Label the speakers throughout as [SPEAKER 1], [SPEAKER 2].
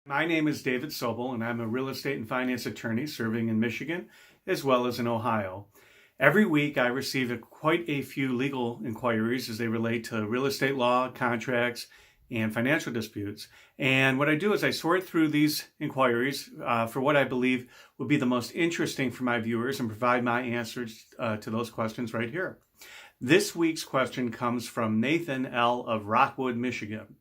[SPEAKER 1] My name is David Sobel, and I'm a real estate and finance attorney serving in Michigan as well as in Ohio. Every week I receive quite a few legal inquiries as they relate to real estate law, contracts, and financial disputes. And what I do is I sort through these inquiries for what I believe would be the most interesting for my viewers and provide my answers to those questions right here. This week's question comes from Nathan L. of Rockwood, Michigan.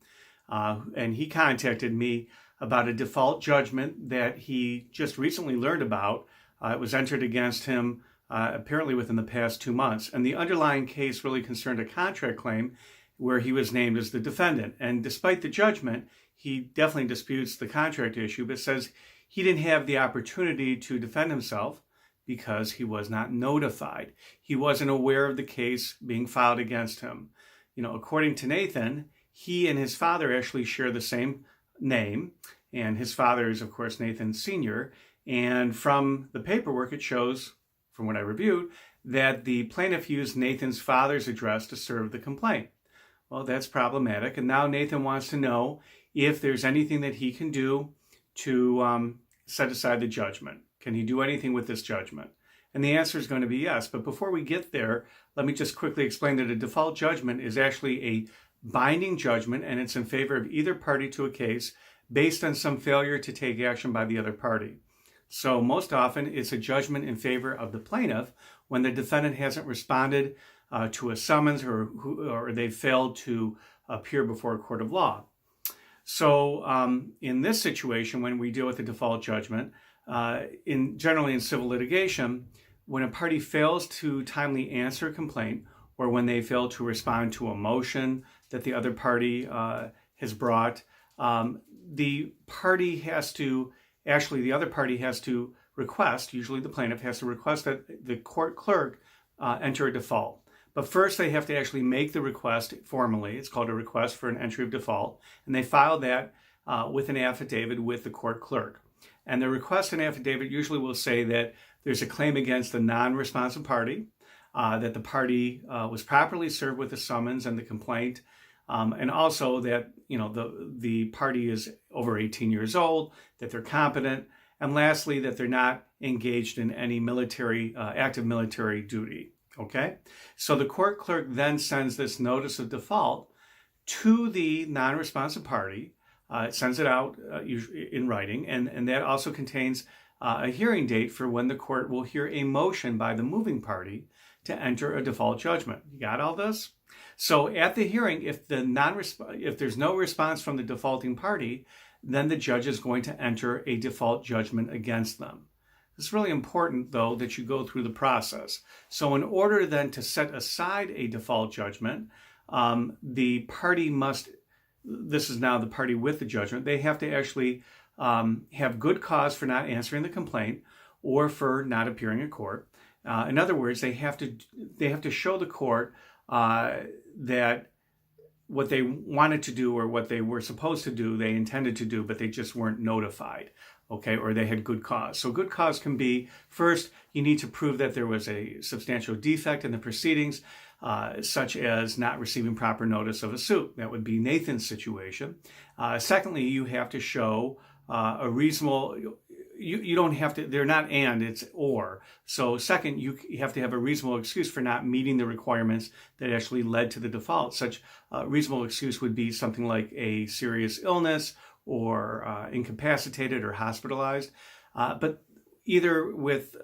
[SPEAKER 1] And he contacted me about a default judgment that he just recently learned about. It was entered against him apparently within the past 2 months. And the underlying case really concerned a contract claim where he was named as the defendant. And despite the judgment, he definitely disputes the contract issue, but says he didn't have the opportunity to defend himself because he was not notified. He wasn't aware of the case being filed against him. According to Nathan, he and his father actually share the same name, and his father is, of course, Nathan Sr. And from the paperwork, it shows, from what I reviewed, that the plaintiff used Nathan's father's address to serve the complaint. Well, that's problematic, and now Nathan wants to know if there's anything that he can do to set aside the judgment. Can he do anything with this judgment? And the answer is going to be yes. But before we get there, let me just quickly explain that a default judgment is actually a binding judgment, and it's in favor of either party to a case based on some failure to take action by the other party. So most often it's a judgment in favor of the plaintiff when the defendant hasn't responded to a summons or they've failed to appear before a court of law. So in this situation, when we deal with a default judgment, generally in civil litigation, when a party fails to timely answer a complaint or when they fail to respond to a motion that the other party has brought, the other party has to request, usually the plaintiff has to request that the court clerk enter a default. But first they have to actually make the request formally. It's called a request for an entry of default. And they file that with an affidavit with the court clerk. And the request and affidavit usually will say that there's a claim against the non-responsive party, that the party was properly served with the summons and the complaint, and also that the party is over 18 years old, that they're competent, and lastly that they're not engaged in any active military duty. Okay, so the court clerk then sends this notice of default to the non-responsive party. It sends it out in writing, and that also contains a hearing date for when the court will hear a motion by the moving party to enter a default judgment. You got all this? So at the hearing, if there's no response from the defaulting party, then the judge is going to enter a default judgment against them. It's really important, though, that you go through the process. So in order then to set aside a default judgment, the party this is now the party with the judgment, they have to actually have good cause for not answering the complaint or for not appearing in court. In other words, they have to show the court that what they wanted to do or what they were supposed to do, they intended to do, but they just weren't notified, okay, or they had good cause. So good cause can be, first, you need to prove that there was a substantial defect in the proceedings, such as not receiving proper notice of a suit. That would be Nathan's situation. Secondly, you have to show a reasonable, you don't have to, they're not and, it's or. So second, you have to have a reasonable excuse for not meeting the requirements that actually led to the default. Such reasonable excuse would be something like a serious illness or incapacitated or hospitalized. But either with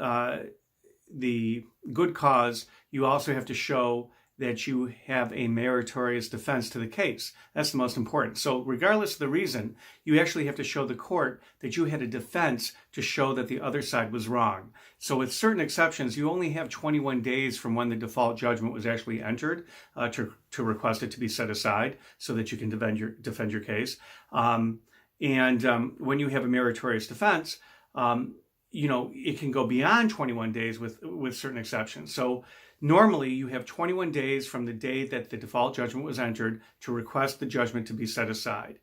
[SPEAKER 1] the good cause, you also have to show that you have a meritorious defense to the case. That's the most important. So regardless of the reason, you actually have to show the court that you had a defense to show that the other side was wrong. So with certain exceptions, you only have 21 days from when the default judgment was actually entered to request it to be set aside so that you can defend your case. When you have a meritorious defense, it can go beyond 21 days with certain exceptions. So normally you have 21 days from the day that the default judgment was entered to request the judgment to be set aside.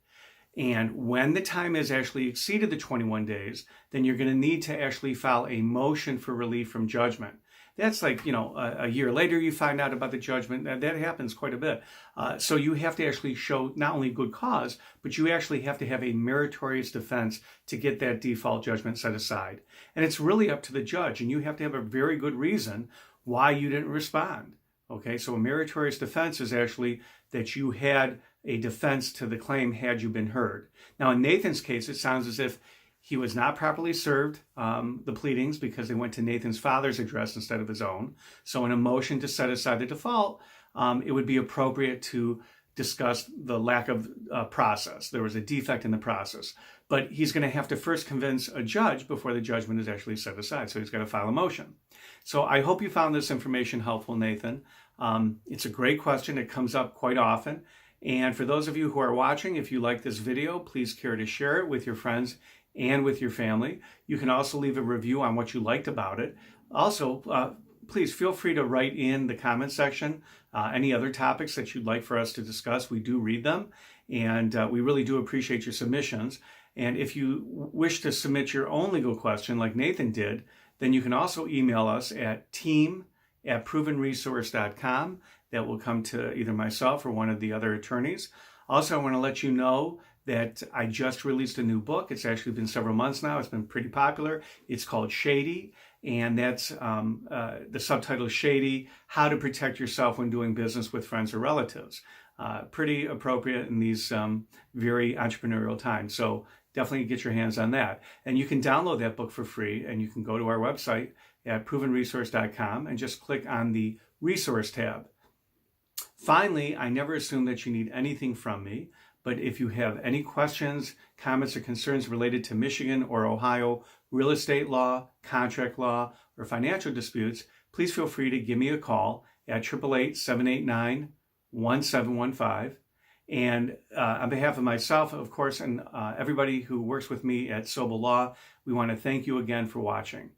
[SPEAKER 1] And when the time has actually exceeded the 21 days, then you're going to need to actually file a motion for relief from judgment. That's like, a year later you find out about the judgment. That happens quite a bit. So you have to actually show not only good cause, but you actually have to have a meritorious defense to get that default judgment set aside. And it's really up to the judge, and you have to have a very good reason why you didn't respond. Okay, so a meritorious defense is actually that you had a defense to the claim had you been heard. Now, in Nathan's case, it sounds as if he was not properly served the pleadings because they went to Nathan's father's address instead of his own. So in a motion to set aside the default, it would be appropriate to discuss the lack of process. There was a defect in the process. But he's going to have to first convince a judge before the judgment is actually set aside. So he's got to file a motion. So I hope you found this information helpful, Nathan. It's a great question. It comes up quite often. And for those of you who are watching, if you like this video, please care to share it with your friends and with your family. You can also leave a review on what you liked about it. Also, please feel free to write in the comment section any other topics that you'd like for us to discuss. We do read them, and we really do appreciate your submissions. And if you wish to submit your own legal question like Nathan did, then you can also email us at team@provenresource.com. That will come to either myself or one of the other attorneys. Also, I want to let you know that I just released a new book. It's actually been several months now. It's been pretty popular. It's called Shady, and that's the subtitle is Shady, How to Protect Yourself When Doing Business with Friends or Relatives. Pretty appropriate in these very entrepreneurial times. So definitely get your hands on that. And you can download that book for free, and you can go to our website at provenresource.com and just click on the Resource tab. Finally, I never assume that you need anything from me, but if you have any questions, comments, or concerns related to Michigan or Ohio real estate law, contract law, or financial disputes, please feel free to give me a call at 888-789-1715. And on behalf of myself, of course, and everybody who works with me at Sobel Law, we want to thank you again for watching.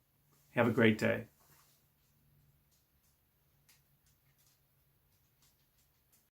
[SPEAKER 1] Have a great day.